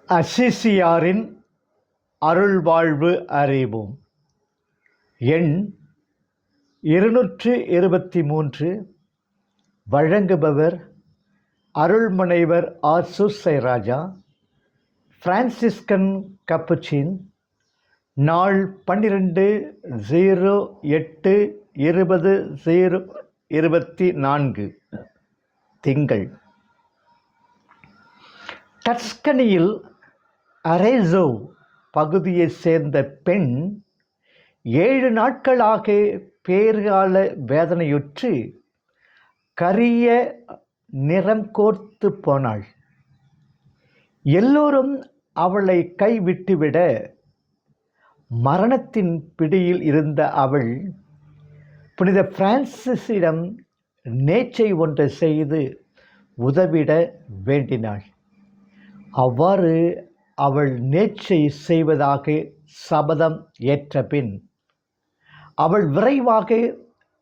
அசிசியாரின் அருள்வாழ்வு அறிவோம். எண் 223. வழங்குபவர் அருள்முனைவர் ஆர். Soosairaja, Franciscan Capuchin. நாள் 12/08/2024 திங்கள். டஸ்கனியில் அரேசோ பகுதியைச் சேர்ந்த பெண் 7 நாட்களாக பேறுகால வேதனையுற்று கரிய நிறம் கோர்த்து போனாள். எல்லோரும் அவளை கைவிட்டுவிட மரணத்தின் பிடியில் இருந்த அவள் புனித பிரான்சிஸிடம் நேர்ச்சை ஒன்றை செய்து உதவிட வேண்டினாள். அவ்வாறு அவள் நேர்ச்சை செய்வதாக சபதம் ஏற்ற பின் அவள் விரைவாக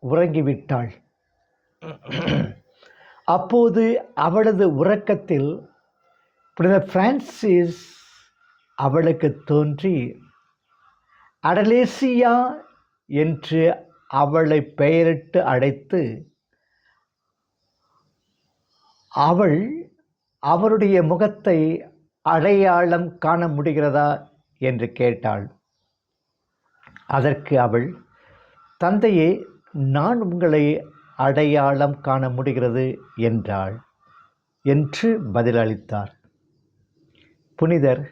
உறங்கிவிட்டாள். அப்போது அவளது உறக்கத்தில் புனித பிரான்சிஸ் அவளுக்கு தோன்றி அடலேசியா என்று அவளை பெயரிட்டு அழைத்து அவருடைய முகத்தை அடையாளம் காண முடிகிறதா என்று கேட்டாள். அதற்கு அவள், தந்தையே, நான் உங்களை அடையாளம் காண முடிகிறது என்றாள் என்று பதிலளித்தார். புனிதர்,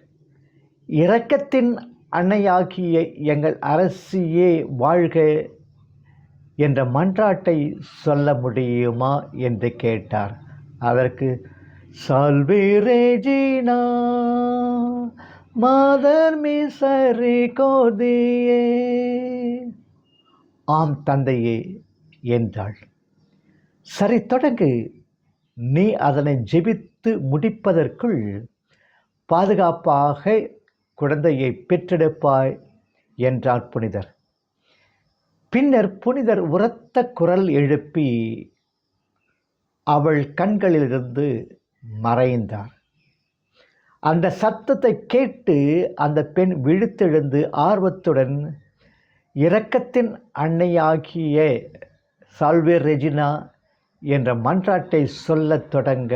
இரக்கத்தின் அன்னையாகிய எங்கள் அரசியே வாழ்க என்ற மன்றாட்டை சொல்ல முடியுமா என்று கேட்டார். அதற்கு, சால்வே ரெஜினா மாதர் மிசரிகோர்டியே, ஆம் தந்தையே என்றாள். சரி, தொடங்கு. நீ அதனை ஜெபித்து முடிப்பதற்குள் பாதுகாப்பாக குழந்தையை பெற்றெடுப்பாய் என்றார் புனிதர். பின்னர் புனிதர் உரத்த குரல் எழுப்பி அவள் கண்களிலிருந்து மறைந்தார். அந்த சத்தத்தை கேட்டு அந்த பெண் விழித்தெழுந்து ஆர்வத்துடன் இரக்கத்தின் அன்னையாகிய சால்வே ரெஜினா என்ற மன்றாட்டை சொல்லத் தொடங்க,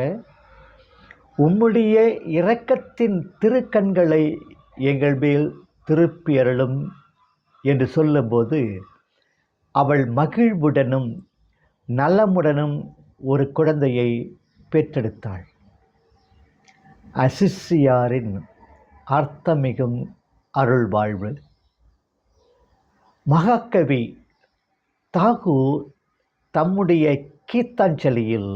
உம்முடைய இரக்கத்தின் திருக்கண்களை எங்கள் மேல் திருப்பி அருளும் என்று சொல்லும்போது அவள் மகிழ்வுடனும் நலமுடனும் ஒரு குழந்தையை பெற்றெடுத்தாள். அசிசியாரின் அர்த்தமிகும் அருள்வாழ்வு. மகாகவி தாகூர் தம்முடைய கீதாஞ்சலியில்,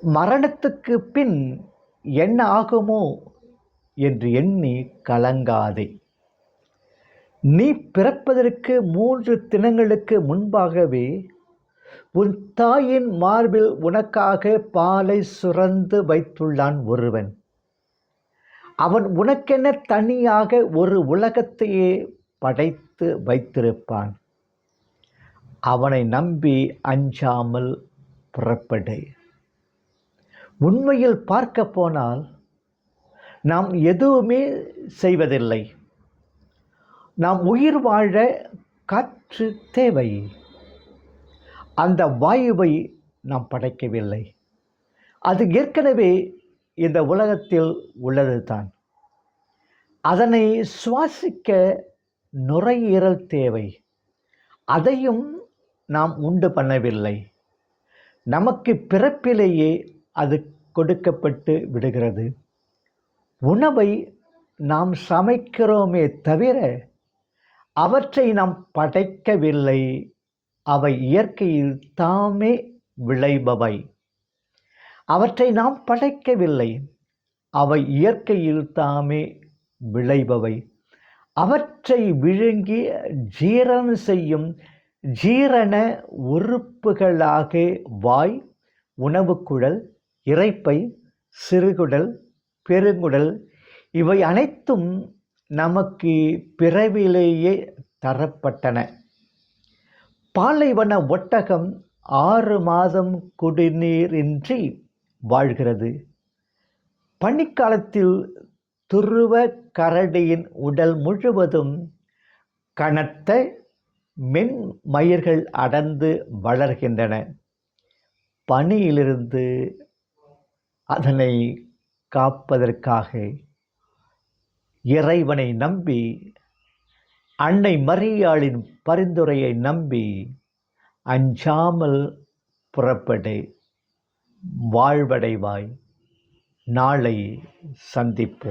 மரணத்துக்கு பின் என்ன ஆகுமோ என்று எண்ணி கலங்காதே. நீ பிறப்பதற்கு 3 தினங்களுக்கு முன்பாகவே உன் தாயின் மார்பில் உனக்காக பாலை சுரந்து வைத்துள்ளான் ஒருவன். அவன் உனக்கென தனியாக ஒரு உலகத்தையே படைத்து வைத்திருப்பான். அவனை நம்பி அஞ்சாமல் புறப்படு. உண்மையில் பார்க்க போனால் நாம் எதுவுமே செய்வதில்லை. நாம் உயிர் வாழ காற்று தேவை. அந்த வாயுவை நாம் படைக்கவில்லை. அது ஏற்கனவே இந்த உலகத்தில் உள்ளது தான். அதனை சுவாசிக்க நுரையீரல் தேவை. அதையும் நாம் உண்டு பண்ணவில்லை. நமக்கு பிறப்பிலேயே அது கொடுக்கப்பட்டு விடுகிறது. உணவை நாம் சமைக்கிறோமே தவிர அவற்றை நாம் படைக்கவில்லை. அவை இயற்கையில் தாமே விளைபவை. அவற்றை நாம் படைக்கவில்லை. அவை இயற்கையில் தாமே விளைபவை. அவற்றை விழுங்கி ஜீரணம் செய்யும் ஜீரண உறுப்புகளாக வாய், உணவுக்குழல், இரைப்பை, சிறுகுடல், பெருங்குடல் இவை அனைத்தும் நமக்கு பிறவிலேயே தரப்பட்டன. பாலைவன ஒட்டகம் 6 மாதம் குடிநீரின்றி வாழ்கிறது. பனிக்காலத்தில் துருவ கரடியின் உடல் முழுவதும் கனத்த மென்மயிர்கள் அடர்ந்து வளர்கின்றன. பனியிலிருந்து அதனை காப்பதற்காக இறைவனை நம்பி, அன்னை மரியாளின் பரிந்துரையை நம்பி அஞ்சாமல் புறப்படு, வாழ்வடைவாய். நாளை சந்திப்போம்.